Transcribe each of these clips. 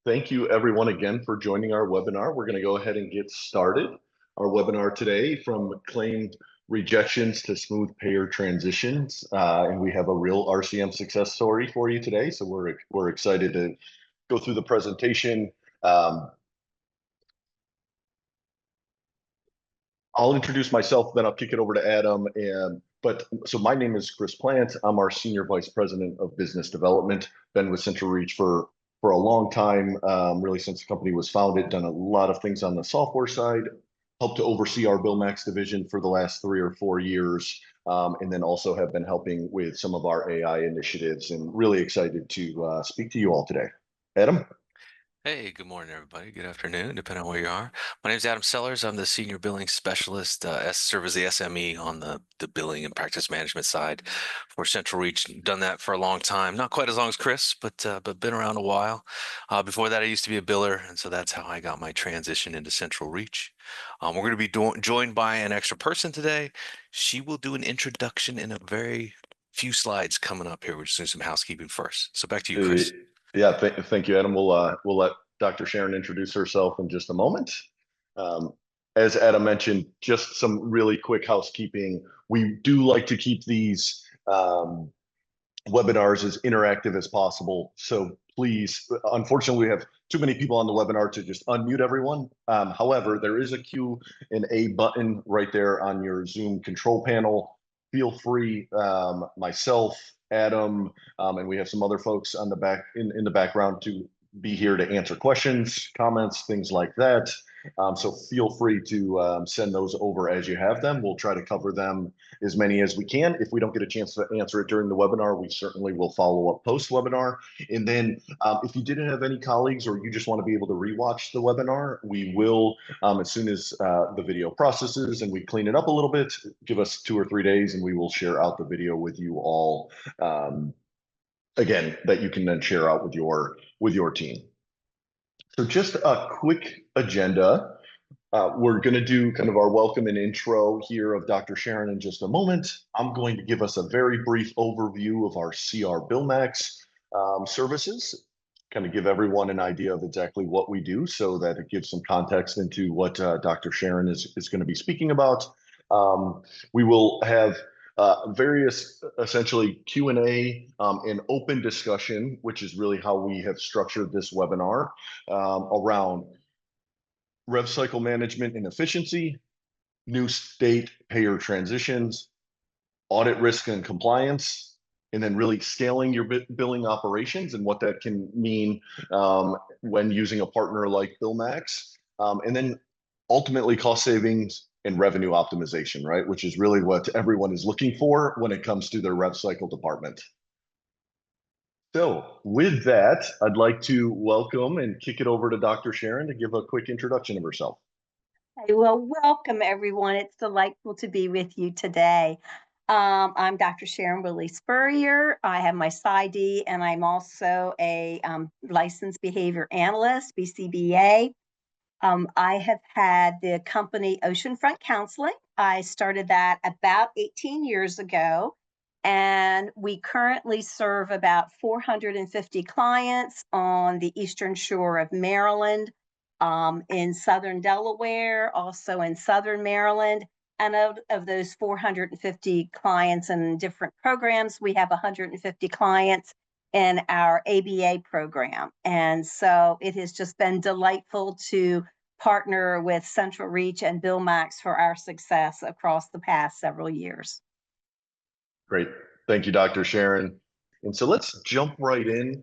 Thank you everyone again for joining our webinar. We're going to go ahead and get started. Our webinar today, from claim rejections to smooth payer transitions. And we have a real RCM success story for you today. So we're excited to go through the presentation. I'll introduce myself, then I'll kick it over to Adam. So my name is Chris Plante. I'm our Senior Vice President of Business Development. Been with CentralReach for a long time, really since the company was founded. Done a lot of things on the software side. Helped to oversee our BillMax division for the last 3 or 4 years, and then also have been helping with some of our AI initiatives. And really excited to speak to you all today. Adam. Hey, good morning, everybody. Good afternoon, depending on where you are. My name is Adam Sellers. I'm the Senior Billing Specialist, serve as the SME on the billing and practice management side for CentralReach. Done that for a long time, not quite as long as Chris, but been around a while. Before that, I used to be a biller, and so that's how I got my transition into CentralReach. We're going to be joined by an extra person today. She will do an introduction in a very few slides coming up here. We're just doing some housekeeping first. So back to you, Chris. Yeah, thank you, Adam. We'll let Dr. Sharon introduce herself in just a moment. Um, as Adam mentioned, just some really quick housekeeping. We do like to keep these webinars as interactive as possible. So please, unfortunately, we have too many people on the webinar to just unmute everyone. However, there is a Q&A button right there on your Zoom control panel. Feel free, myself, Adam, and we have some other folks on the back in the background to be here to answer questions, comments, things like that. So feel free to send those over as you have them. We'll try to cover them as many as we can. If we don't get a chance to answer it during the webinar, we certainly will follow up post-webinar. And then if you didn't have any colleagues or you just want to be able to rewatch the webinar, we will, as soon as the video processes and we clean it up a little bit, give us 2 or 3 days and we will share out the video with you all, again, that you can then share out with your team. So just a quick agenda. We're going to do kind of our welcome and intro here of Dr. Sharon in just a moment. I'm going to give us a very brief overview of our CR BillMax services, kind of give everyone an idea of exactly what we do so that it gives some context into what Dr. Sharon is going to be speaking about. We will have various essentially Q&A and open discussion, which is really how we have structured this webinar, around rev cycle management and efficiency, new state payer transitions, audit risk and compliance, and then really scaling your billing operations and what that can mean when using a partner like BillMax, and then ultimately cost savings and revenue optimization, right? Which is really what everyone is looking for when it comes to their rev cycle department. So with that, I'd like to welcome and kick it over to Dr. Sharon to give a quick introduction of herself. Hey, well, welcome everyone. It's delightful to be with you today. I'm Dr. Sharon Willey-Spurrier. I have my PsyD, and I'm also a licensed behavior analyst, BCBA. I have had the company Oceanfront Counseling. I started that about 18 years ago, and we currently serve about 450 clients on the Eastern Shore of Maryland, in Southern Delaware, also in Southern Maryland. And out of those 450 clients in different programs, we have 150 clients in our ABA program. And so it has just been delightful to partner with CentralReach and BillMax for our success across the past several years. Great. Thank you, Dr. Sharon. And so let's jump right in.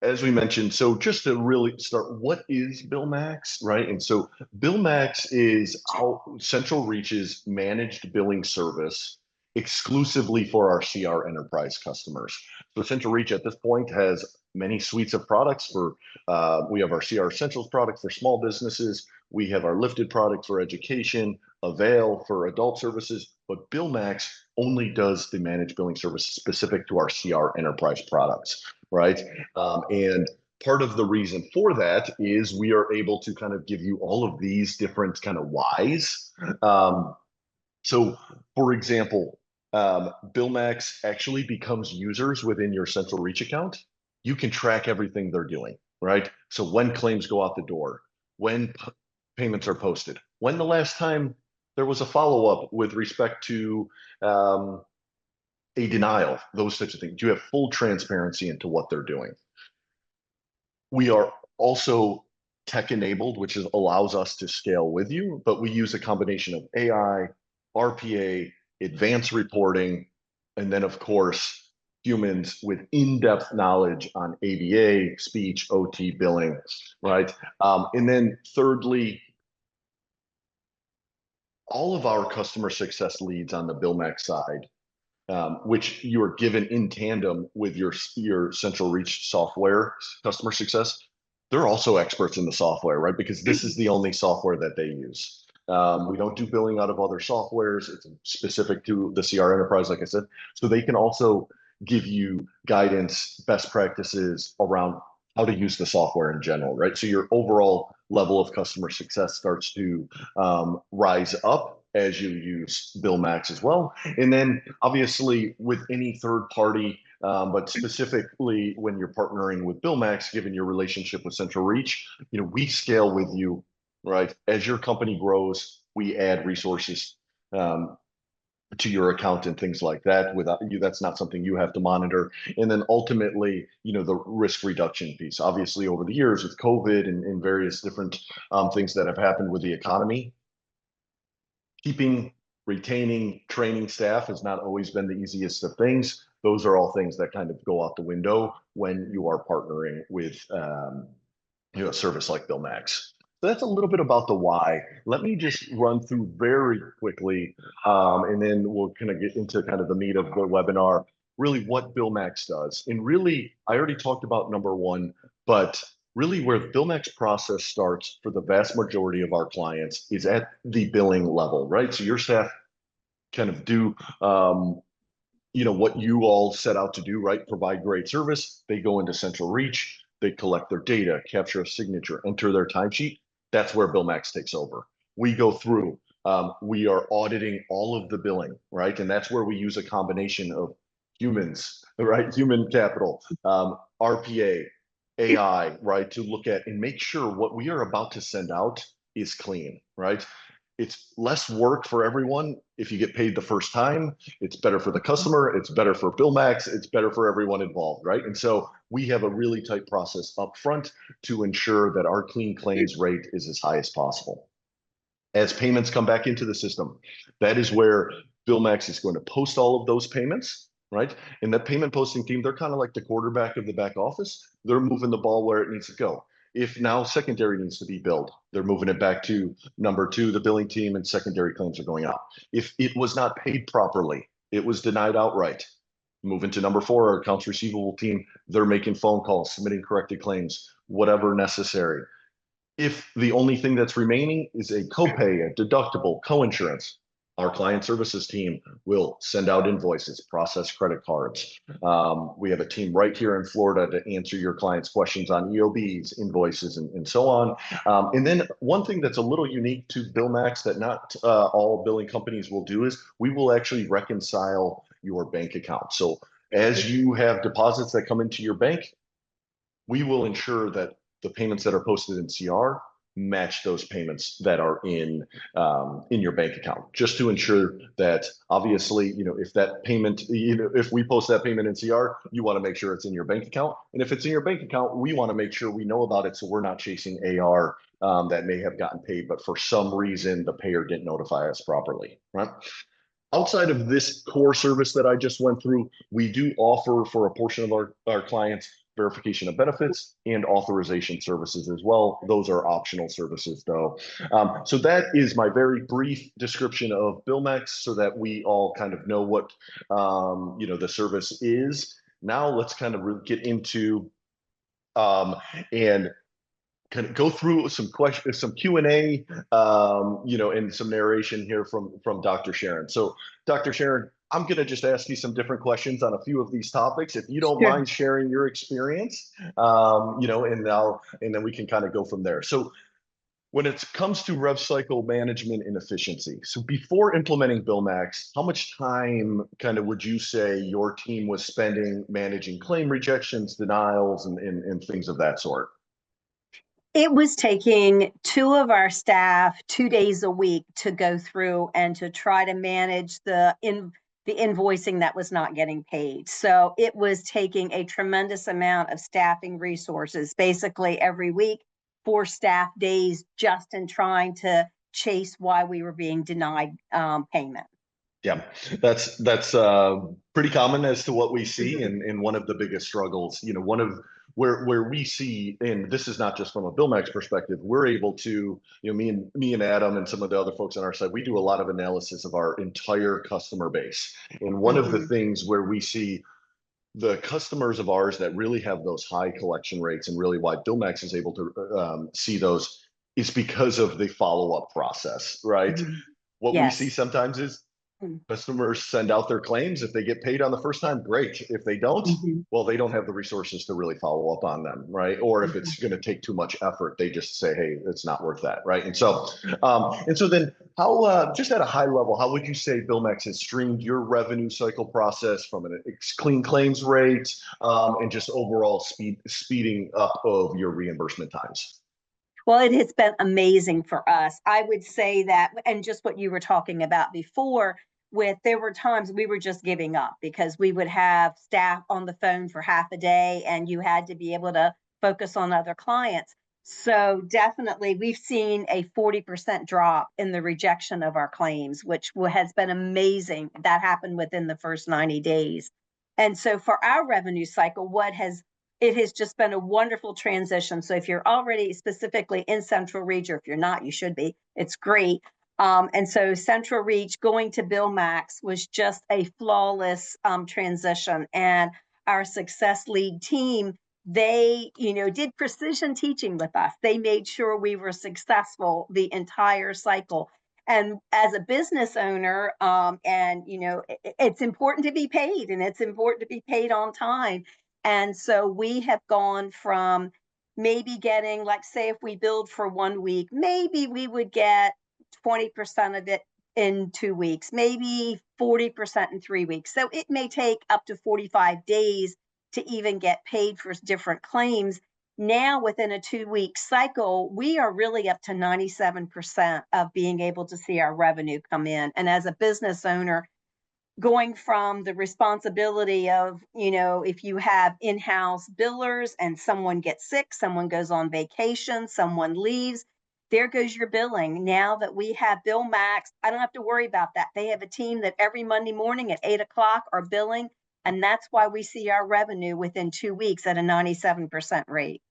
As we mentioned, so just to really start, what is BillMax, right? And so BillMax is CentralReach's managed billing service exclusively for our CR enterprise customers. So CentralReach at this point has many suites of products for, we have our CR Essentials product for small businesses. We have our Lifted product for education, Avail for adult services, but BillMax only does the managed billing service specific to our CR enterprise products, right? And part of the reason for that is we are able to kind of give you all of these different kind of whys. So for example, BillMax actually becomes users within your CentralReach account. You can track everything they're doing, right? So when claims go out the door, when payments are posted, when the last time there was a follow-up with respect to a denial, those types of things. You have full transparency into what they're doing. We are also tech enabled, which allows us to scale with you, but we use a combination of AI, RPA, advanced reporting, and then of course, humans with in-depth knowledge on ABA, speech, OT, billing, right? And then thirdly, all of our customer success leads on the BillMax side, which you are given in tandem with your CentralReach software customer success. They're also experts in the software, right? Because this is the only software that they use. We don't do billing out of other softwares. It's specific to the CR enterprise, like I said. So they can also give you guidance, best practices around how to use the software in general, right? So your overall level of customer success starts to rise up as you use BillMax as well. And then obviously with any third party, but specifically when you're partnering with BillMax, given your relationship with CentralReach, we scale with you, right? As your company grows, we add resources to your account and things like that. Without you, that's not something you have to monitor. And then ultimately, the risk reduction piece. Obviously, over the years with COVID and various different things that have happened with the economy, keeping, retaining, training staff has not always been the easiest of things. Those are all things that kind of go out the window when you are partnering with a service like BillMax. So that's a little bit about the why. Let me just run through very quickly, and then we'll kind of get into kind of the meat of the webinar, really what BillMax does. And really, I already talked about number one, but really where the BillMax process starts for the vast majority of our clients is at the billing level, right? So your staff kind of do what you all set out to do, right? Provide great service. They go into CentralReach, they collect their data, capture a signature, enter their timesheet. That's where BillMax takes over. We go through, we are auditing all of the billing, right? And that's where we use a combination of humans, right? Human capital, RPA, AI, right? To look at and make sure what we are about to send out is clean, right? It's less work for everyone if you get paid the first time. It's better for the customer. It's better for BillMax. It's better for everyone involved, right? And so we have a really tight process up front to ensure that our clean claims rate is as high as possible. As payments come back into the system, that is where BillMax is going to post all of those payments, right? And that payment posting team, they're kind of like the quarterback of the back office. They're moving the ball where it needs to go. If now secondary needs to be billed, they're moving it back to number two, the billing team, and secondary claims are going out. If it was not paid properly, it was denied outright, moving to number four, our accounts receivable team, they're making phone calls, submitting corrected claims, whatever necessary. If the only thing that's remaining is a copay, a deductible, coinsurance, our client services team will send out invoices, process credit cards. We have a team right here in Florida to answer your clients' questions on EOBs, invoices, and so on. And then one thing that's a little unique to BillMax that not all billing companies will do is we will actually reconcile your bank account. So as you have deposits that come into your bank, we will ensure that the payments that are posted in CR match those payments that are in your bank account, just to ensure that obviously, if that payment, if we post that payment in CR, you want to make sure it's in your bank account. And if it's in your bank account, we want to make sure we know about it so we're not chasing AR that may have gotten paid, but for some reason the payer didn't notify us properly, right? Outside of this core service that I just went through, we do offer for a portion of our clients verification of benefits and authorization services as well. Those are optional services though. So that is my very brief description of BillMax so that we all kind of know what the service is. Now let's kind of get into and kind of go through some questions, some Q&A, and some narration here from Dr. Sharon. So Dr. Sharon, I'm going to just ask you some different questions on a few of these topics. If you don't mind sharing your experience, and then we can kind of go from there. So when it comes to rev cycle management and efficiency, so before implementing BillMax, how much time kind of would you say your team was spending managing claim rejections, denials, and things of that sort? It was taking two of our staff 2 days a week to go through and to try to manage the invoicing that was not getting paid. So it was taking a tremendous amount of staffing resources, basically every week, 4 staff days, just in trying to chase why we were being denied payment. Yeah, that's pretty common as to what we see, and one of the biggest struggles. One of where we see, and this is not just from a BillMax perspective, we're able to, me and Adam and some of the other folks on our side, we do a lot of analysis of our entire customer base, and one of the things where we see the customers of ours that really have those high collection rates, and really why BillMax is able to see those, is because of the follow-up process, right? What we see Yes. sometimes is customers send out their claims. If they get paid on the first time, great. If they don't, well, they don't have the resources to really follow up on them, right? Or if it's going to take too much effort, they just say, hey, it's not worth that, right? And so then how, just at a high level, how would you say BillMax has streamed your revenue cycle process from an clean claims rate, and just overall speeding up of your reimbursement times? Well, it has been amazing for us. I would say that, and just what you were talking about before, there were times we were just giving up because we would have staff on the phone for half a day and you had to be able to focus on other clients. So definitely we've seen a 40% drop in the rejection of our claims, which has been amazing. That happened within the first 90 days. And so for our revenue cycle, it has just been a wonderful transition. So if you're already specifically in CentralReach, or if you're not, you should be. It's great. And so CentralReach going to BillMax was just a flawless transition. And our success lead team, they, did precision teaching with us. They made sure we were successful the entire cycle. And as a business owner, it's important to be paid, and it's important to be paid on time. And so we have gone from maybe getting, like, say, if we billed for 1 week, maybe we would get 20% of it in 2 weeks, maybe 40% in 3 weeks. So it may take up to 45 days to even get paid for different claims. Now, within a 2 week cycle, we are really up to 97% of being able to see our revenue come in. And as a business owner, going from the responsibility of, if you have in-house billers and someone gets sick, someone goes on vacation, someone leaves, there goes your billing. Now that we have BillMax, I don't have to worry about that. They have a team that every Monday morning at 8 o'clock are billing. And that's why we see our revenue within 2 weeks at a 97% rate.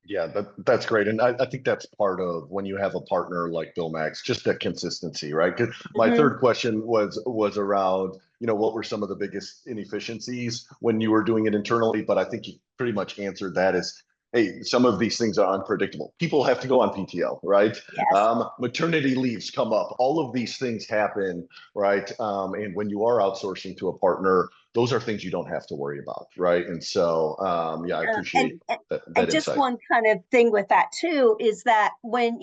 Yeah, that's great. And I think that's part of when you have a partner like BillMax, just that consistency, right? Because my third question was around, what were some of the biggest inefficiencies when you were doing it internally? But I think you pretty much answered that as, hey, some of these things are unpredictable. People have to go on PTO, right? Yes. Maternity leaves come up. All of these things happen, right? And when you are outsourcing to a partner, those are things you don't have to worry about, right? And so, I appreciate that And just insight. one kind of thing with that too is that when,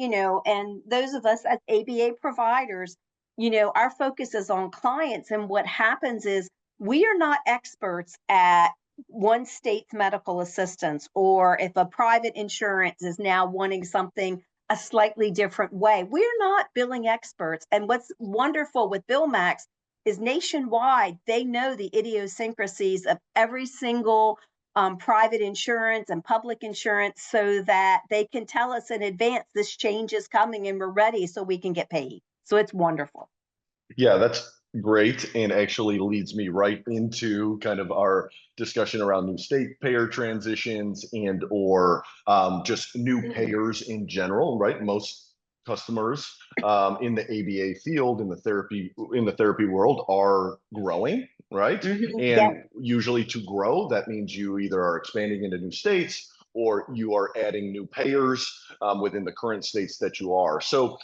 and those of us as ABA providers, our focus is on clients. And what happens is we are not experts at one state's medical assistance, or if a private insurance is now wanting something a slightly different way. We're not billing experts. And what's wonderful with BillMax is nationwide, they know the idiosyncrasies of every single private insurance and public insurance, so that they can tell us in advance this change is coming and we're ready so we can get paid. So it's wonderful. Yeah, that's great, and actually leads me right into kind of our discussion around new state payer transitions and or just new payers in general, right? Most customers in the ABA field, in the therapy world, are growing, right? And usually to grow, that means you either are expanding into new states or you are adding new payers within the current states that you are. So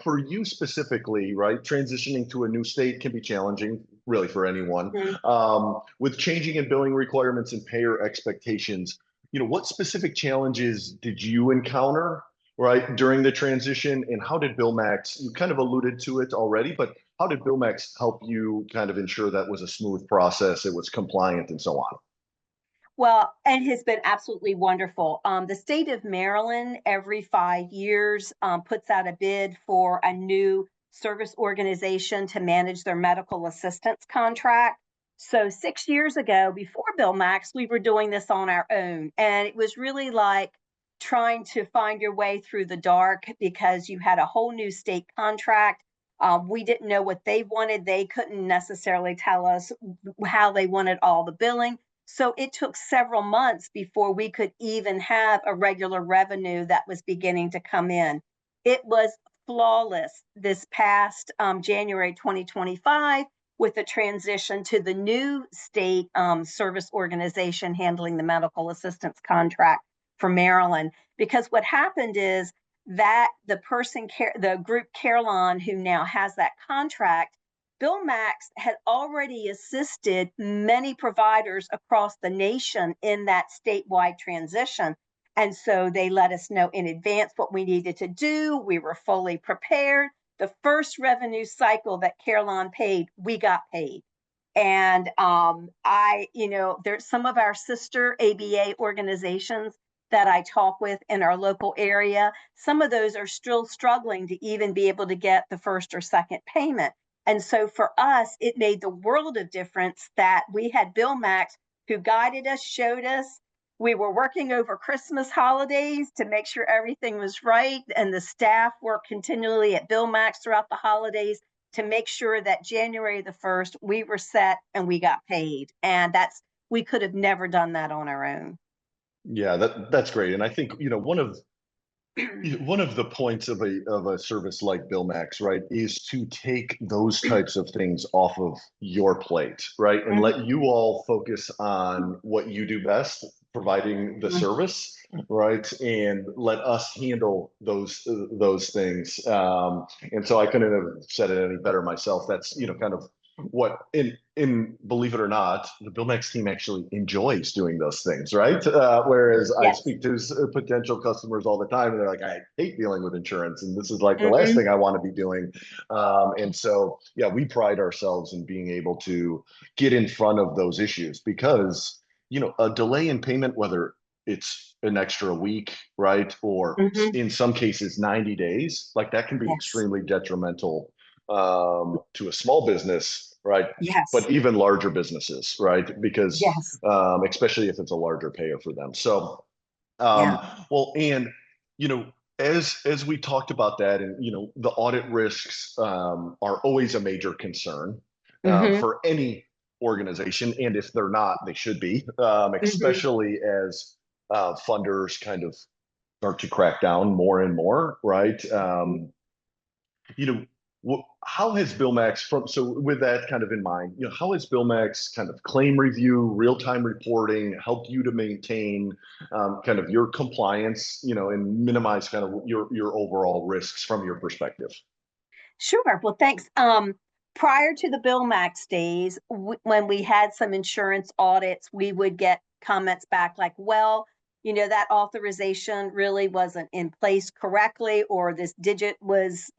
for you specifically, right, transitioning to a new state can be challenging, really, for anyone. With changing in billing requirements and payer expectations, what specific challenges did you encounter, right, during the transition? And how did BillMax, you kind of alluded to it already, but how did BillMax help you kind of ensure that was a smooth process, it was compliant, and so on? Well, and has been absolutely wonderful. The state of Maryland every 5 years puts out a bid for a new service organization to manage their medical assistance contract. So 6 years ago, before BillMax, we were doing this on our own, and it was really like trying to find your way through the dark because you had a whole new state contract. We didn't know what they wanted. They couldn't necessarily tell us how they wanted all the billing. So it took several months before we could even have a regular revenue that was beginning to come in. It was flawless this past January 2025 with the transition to the new state service organization handling the medical assistance contract for Maryland. Because what happened is that the group Carelon, who now has that contract, BillMax had already assisted many providers across the nation in that statewide transition. And so they let us know in advance what we needed to do. We were fully prepared. The first revenue cycle that Carelon paid, we got paid. And there's some of our sister ABA organizations that I talk with in our local area. Some of those are still struggling to even be able to get the first or second payment. And so for us, it made the world of difference that we had BillMax who guided us, showed us. We were working over Christmas holidays to make sure everything was right. And the staff worked continually at BillMax throughout the holidays to make sure that January the 1st, we were set and we got paid. And we could have never done that on our own. Yeah, that's great. And I think, one of the points of a service like BillMax, right, is to take those types of things off of your plate, right, and let you all focus on what you do best, providing the service, right, and let us handle those things. And so I couldn't have said it any better myself. That's kind of what in believe it or not, the BillMax team actually enjoys doing those things, right? Whereas I Yes. speak to potential customers all the time, and they're like, I hate dealing with insurance, and this is like the last thing I want to be doing. And so, yeah, we pride ourselves in being able to get in front of those issues because, a delay in payment, whether it's an extra week, right, or in some cases 90 days, like that can be Yes. extremely detrimental to a small business, right? Yes. But even larger businesses, right? Because Yes. especially if it's a larger payer for them. So, Yeah. well, and as we talked about that, and the audit risks are always a major concern for any organization, and if they're not, they should be, especially as funders kind of start to crack down more and more, right? How has BillMax so with that kind of in mind, how has BillMax kind of claim review, real-time reporting helped you to maintain kind of your compliance, and minimize kind of your overall risks from your perspective? Sure. Well, thanks. Prior to the BillMax days, when we had some insurance audits, we would get comments back like, well, that authorization really wasn't in place correctly, or this digit was,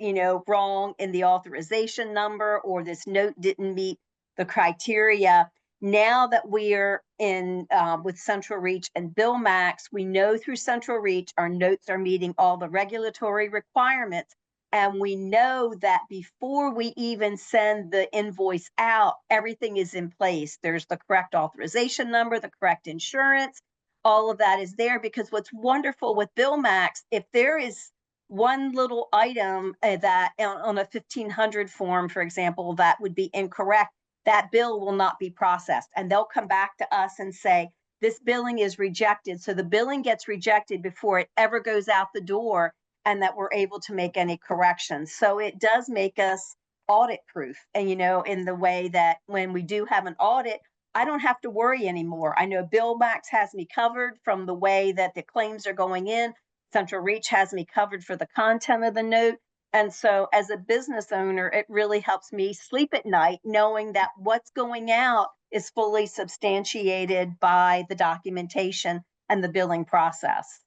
wrong in the authorization number, or this note didn't meet the criteria. Now that we're in with CentralReach and BillMax, we know through CentralReach our notes are meeting all the regulatory requirements. And we know that before we even send the invoice out, everything is in place. There's the correct authorization number, the correct insurance, all of that is there. Because what's wonderful with BillMax, if there is one little item that on a 1500 form, for example, that would be incorrect, that bill will not be processed. And they'll come back to us and say, this billing is rejected. So the billing gets rejected before it ever goes out the door, and that we're able to make any corrections. So it does make us audit proof. And, in the way that when we do have an audit, I don't have to worry anymore. I know BillMax has me covered from the way that the claims are going in. CentralReach has me covered for the content of the note. And so as a business owner, it really helps me sleep at night knowing that what's going out is fully substantiated by the documentation and the billing process.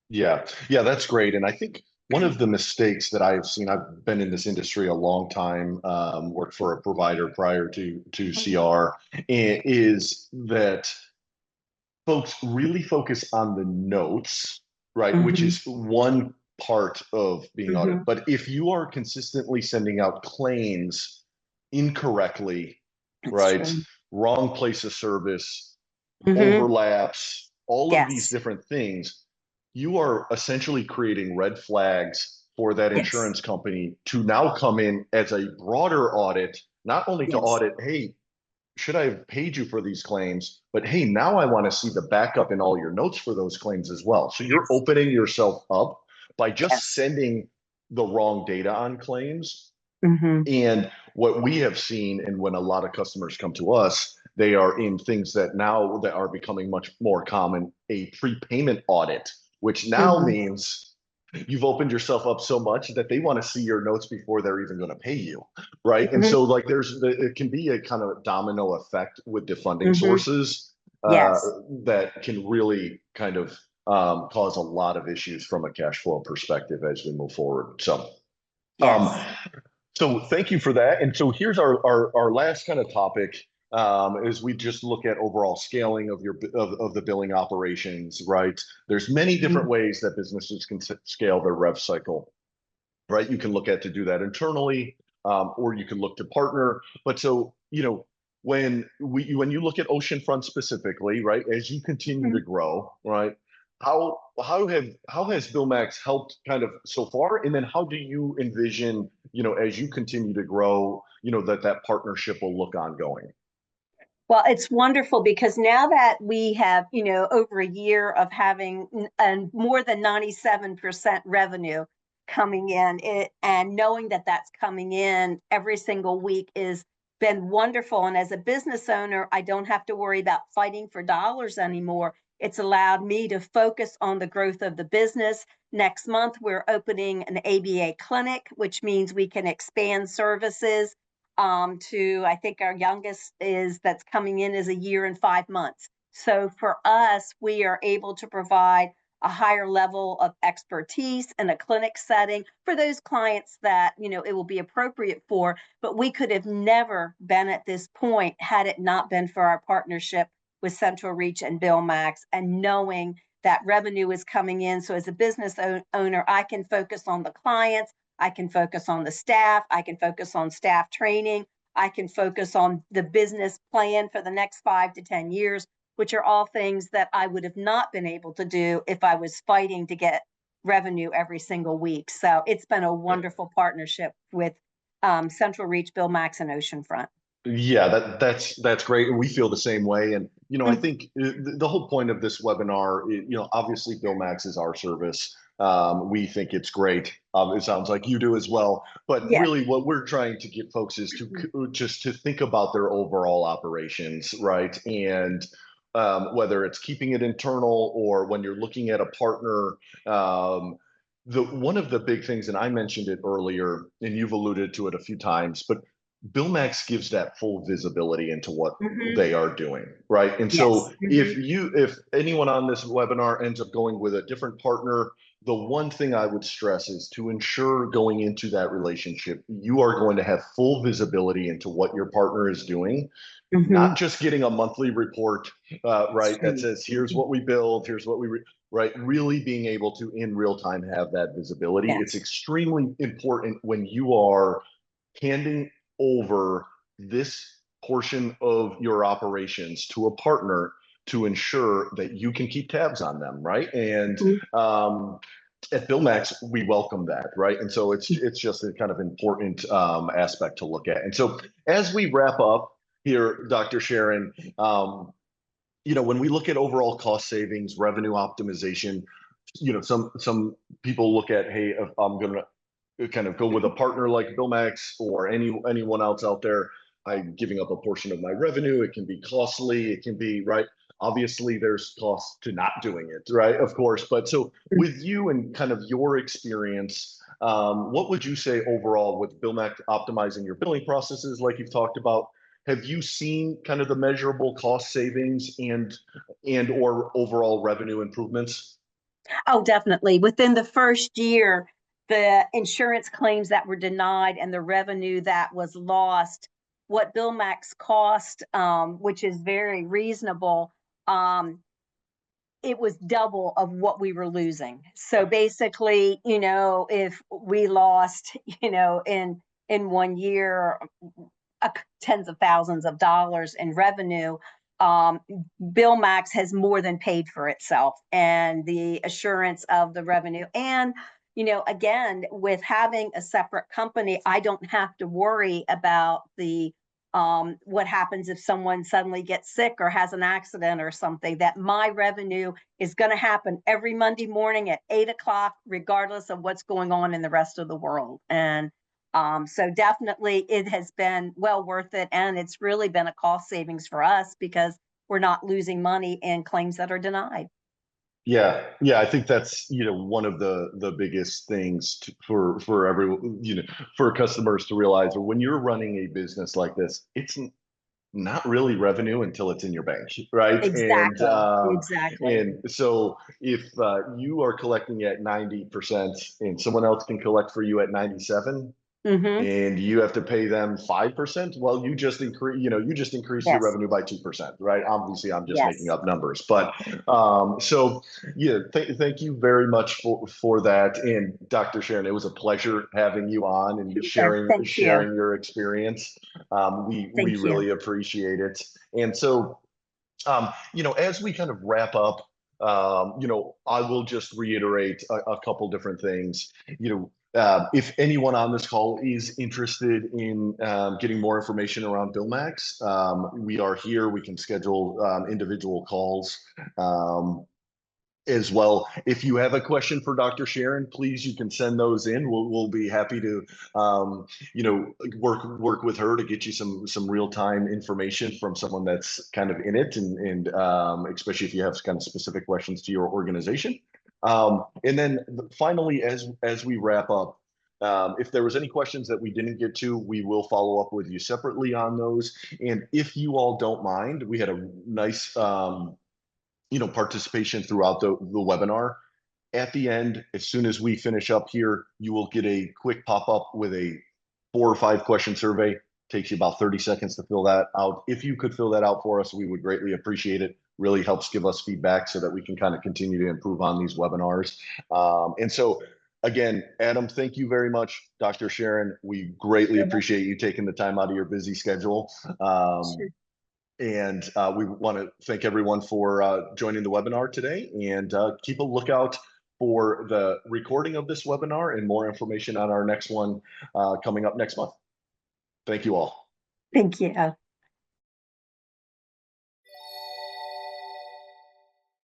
Yeah, that's great. And I think one of the mistakes that I've seen, I've been in this industry a long time, worked for a provider prior to CR, is that folks really focus on the notes, right? Which Mm-hmm. is one part of being audited. Mm-hmm. But if you are consistently sending out claims incorrectly, That's right? true. Wrong place of service, Mm-hmm. overlaps, all of these Yes. different things, you are essentially creating red flags for that Yes. insurance company to now come in as a broader audit, not only to Yes. audit, hey, should I have paid you for these claims? But hey, now I want to see the backup in all your notes for those claims as well. So you're Yes. opening yourself up by just Yes. sending the wrong data on claims. Mm-hmm. And what we have seen, and when a lot of customers come to us, they are in things that now that are becoming much more common, a prepayment audit, which now Mm-hmm. means you've opened yourself up so much that they want to see your notes before they're even going to pay you, right? And Mm-hmm. so like it can be a kind of domino effect with the funding Mm-hmm. sources uh, Yes. that can really kind of cause a lot of issues from a cash flow perspective as we move forward. Um, Yes. so thank you for that. And so here's our last kind of topic is we just look at overall scaling of of the billing operations, right? There's many Mm-hmm. different ways that businesses can scale their rev cycle, right? You can look at to do that internally, or you can look to partner. But so, when you look at Oceanfront specifically, right, as you continue Mm-hmm. to grow, right, how has BillMax helped kind of so far, and then how do you envision, as you continue to grow, that partnership will look ongoing? Well, it's wonderful because now that we have, over a year of having more than 97% revenue coming in, and knowing that that's coming in every single week is been wonderful. And as a business owner, I don't have to worry about fighting for dollars anymore. It's allowed me to focus on the growth of the business. Next month, we're opening an ABA clinic, which means we can expand services to, I think our youngest is that's coming in is a year and 5 months. So for us, we are able to provide a higher level of expertise in a clinic setting for those clients that it will be appropriate for. But we could have never been at this point had it not been for our partnership with CentralReach and BillMax, and knowing that revenue is coming in. So as a business owner, I can focus on the clients, I can focus on the staff. I can focus on staff training. I can focus on the business plan for the next 5 to 10 years, which are all things that I would have not been able to do if I was fighting to get revenue every single week. So it's been a wonderful partnership with CentralReach, BillMax, and Oceanfront. Yeah, that's great, and we feel the same way. And I Mm. think the whole point of this webinar, obviously, BillMax is our service. We think it's great. It sounds like you do as well. But Yes. really, what we're trying to get folks is to just to think about their overall operations, right? And whether it's keeping it internal or when you're looking at a partner. The one of the big things, and I mentioned it earlier, and you've alluded to it a few times, but BillMax gives that full visibility into what Mm-hmm. they are doing, right? And Yes. so Mm-hmm. if anyone on this webinar ends up going with a different partner, the one thing I would stress is to ensure going into that relationship, you are going to have full visibility into what your partner is doing, Mm-hmm. not just getting a monthly report, right? That True. says, here's what we build, here's what right? Really being able to in real time have that visibility. It's Yes. extremely important when you are handing over this portion of your operations to a partner to ensure that you can keep tabs on them, right? And Mhm. at BillMax, we welcome that, right? And so it's just a kind of important aspect to look at. And so as we wrap up here, Dr. Sharon, when we look at overall cost savings, revenue optimization, some people look at, hey, if I'm going to kind of go with a partner like BillMax or anyone else out there, I'm giving up a portion of my revenue. It can be costly. It can be, right. Obviously, there's costs to not doing it, right? Of course. But so with you and kind of your experience, what would you say overall with BillMax optimizing your billing processes, like you've talked about? Have you seen kind of the measurable cost savings and or overall revenue improvements? Oh, definitely. Within the first year, the insurance claims that were denied and the revenue that was lost, what BillMax cost, which is very reasonable, um, it was double of what we were losing. So basically, if we lost, in 1 year, tens of thousands of dollars in revenue, BillMax has more than paid for itself, and the assurance of the revenue. And, again, with having a separate company, I don't have to worry about what happens if someone suddenly gets sick or has an accident or something. That my revenue is going to happen every Monday morning at 8 o'clock, regardless of what's going on in the rest of the world. And so definitely it has been well worth it. And it's really been a cost savings for us because we're not losing money in claims that are denied. Yeah, yeah, I think that's one of the biggest things for everyone, for customers to realize, or when you're running a business like this, it's not really revenue until it's in your bank, right? Exactly. And so if you are collecting at 90% and someone else can collect for you at 97, Mm-hmm. and you have to pay them 5%, well, you just increase your Yes. revenue by 2%, right? Obviously, I'm just making Yes. up numbers, but so yeah, thank you very much for that. And Dr. Sharon, it was a pleasure having you on and Thank you. sharing your experience. We Thank you. really appreciate it. And so as we kind of wrap up, I will just reiterate a couple different things. If anyone on this call is interested in getting more information around BillMax, we are here. We can schedule individual calls. As well. If you have a question for Dr. Sharon, please, you can send those in. We'll be happy to, work with her to get you some real time information from someone that's kind of in it, and especially if you have kind of specific questions to your organization. And then finally, as we wrap up, if there was any questions that we didn't get to, we will follow up with you separately on those. And if you all don't mind, we had a nice participation throughout the webinar. At the end, as soon as we finish up here, you will get a quick pop-up with a 4 or 5 question survey. Takes you about 30 seconds to fill that out. If you could fill that out for us, we would greatly appreciate it. Really helps give us feedback so that we can kind of continue to improve on these webinars. And so again, Adam, thank you very much. Dr. Sharon, we greatly appreciate you taking the time out of your busy schedule. Sure. And we want to thank everyone for joining the webinar today, and keep a lookout for the recording of this webinar and more information on our next one coming up next month. Thank you all. Thank you.